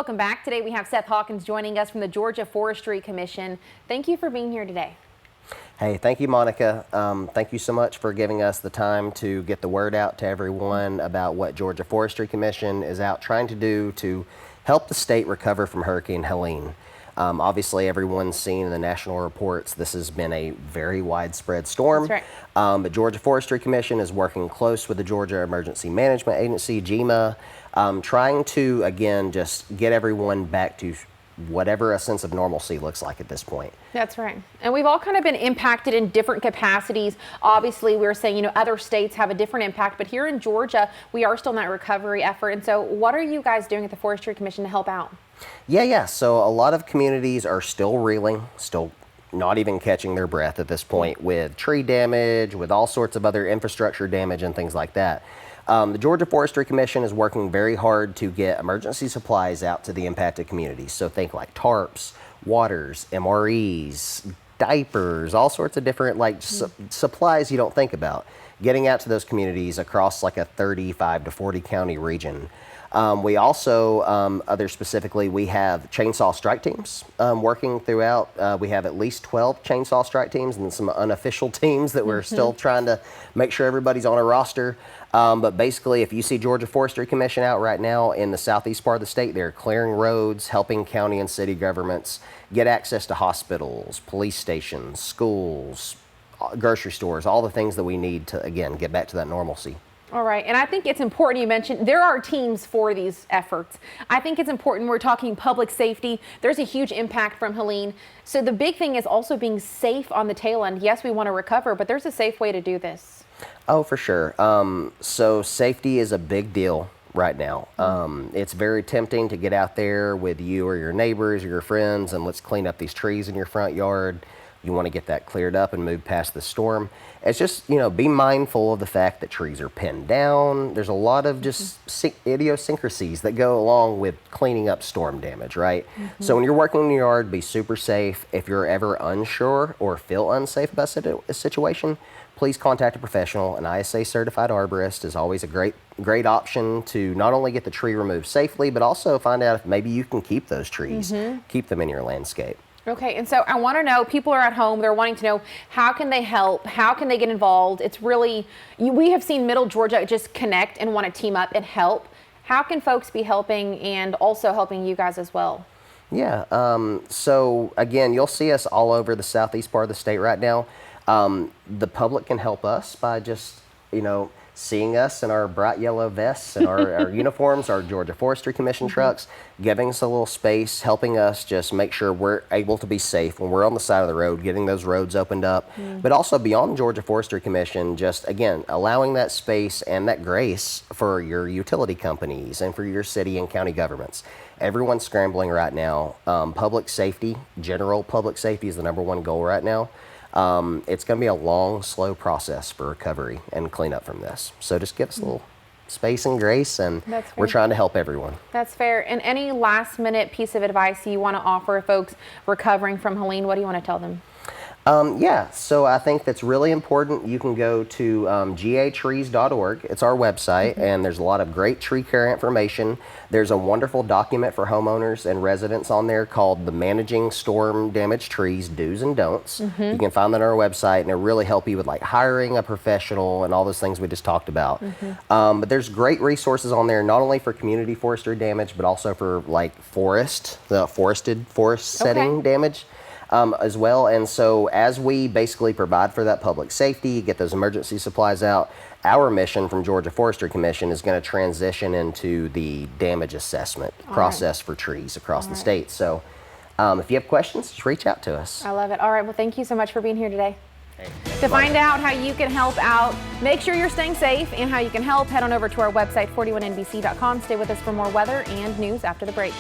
Welcome back. Today we have Seth Hawkins joining us from the Georgia Forestry Commission. Thank you for being here today. Hey, thank you, Monica. Thank you so much for giving us the time to get the word out to everyone about what Georgia Forestry Commission is out trying to do to help the state recover from Hurricane Helene. Obviously, everyone's seen in the national reports this has been a very widespread storm. That's right. But Georgia Forestry Commission is working close with the Georgia Emergency Management Agency, GEMA, trying to, again, just get everyone back to whatever a sense of normalcy looks like at this point. That's right. And we've all kind of been impacted in different capacities. Obviously, we're saying, other states have a different impact, but here in Georgia, we are still in that recovery effort. And so what are you guys doing at the Forestry Commission to help out? Yeah. So a lot of communities are still reeling, still not even catching their breath at this point with tree damage, with all sorts of other infrastructure damage and things like that. The Georgia Forestry Commission is working very hard to get emergency supplies out to the impacted communities. So think like tarps, waters, MREs, diapers, all sorts of different supplies you don't think about. Getting out to those communities across like a 35 to 40 county region. We also, we have chainsaw strike teams working throughout. We have at least 12 chainsaw strike teams and some unofficial teams that we're still trying to make sure everybody's on a roster. But basically, if you see Georgia Forestry Commission out right now in the southeast part of the state, they're clearing roads, helping county and city governments get access to hospitals, police stations, schools, grocery stores, all the things that we need to, again, get back to that normalcy. All right, and I think it's important you mentioned there are teams for these efforts. I think it's important we're talking public safety. There's a huge impact from Helene. So the big thing is also being safe on the tail end. Yes, we want to recover, but there's a safe way to do this. Oh, for sure. So safety is a big deal right now. It's very tempting to get out there with you or your neighbors or your friends and let's clean up these trees in your front yard. You want to get that cleared up and move past the storm. It's just, be mindful of the fact that trees are pinned down. There's a lot of just idiosyncrasies that go along with cleaning up storm damage, right? So when you're working in your yard, be super safe. If you're ever unsure or feel unsafe about a situation, please contact a professional. An ISA certified arborist is always a great option to not only get the tree removed safely, but also find out if maybe you can keep those trees, keep them in your landscape. Okay, and so I want to know, people are at home, they're wanting to know, how can they help? How can they get involved? It's really, we have seen Middle Georgia just connect and want to team up and help. How can folks be helping and also helping you guys as well? Yeah, so again, you'll see us all over the southeast part of the state right now. The public can help us by just, seeing us in our bright yellow vests and our uniforms, our Georgia Forestry Commission trucks, giving us a little space, helping us just make sure we're able to be safe when we're on the side of the road, getting those roads opened up. But also beyond Georgia Forestry Commission, just again, allowing that space and that grace for your utility companies and for your city and county governments. Everyone's scrambling right now. Public safety, general public safety is the #1 goal right now. It's going to be a long, slow process for recovery and cleanup from this. So just give us a little space and grace, and we're trying to help everyone. That's fair. And any last-minute piece of advice you want to offer folks recovering from Helene, what do you want to tell them? So I think that's really important. You can go to gatrees.org. It's our website, and there's a lot of great tree care information. There's a wonderful document for homeowners and residents on there called the Managing Storm Damaged Trees Do's and Don'ts. You can find that on our website, and it'll really help you with like hiring a professional and all those things we just talked about. But there's great resources on there, not only for community forestry damage, but also for like forest setting damage. As well. And so as we basically provide for that public safety, get those emergency supplies out, our mission from Georgia Forestry Commission is going to transition into the damage assessment process for trees across the state. So if you have questions, just reach out to us. I love it. All right. Well, thank you so much for being here today. To find out how you can help out, make sure you're staying safe, and how you can help, head on over to our website, 41nbc.com. Stay with us for more weather and news after the break.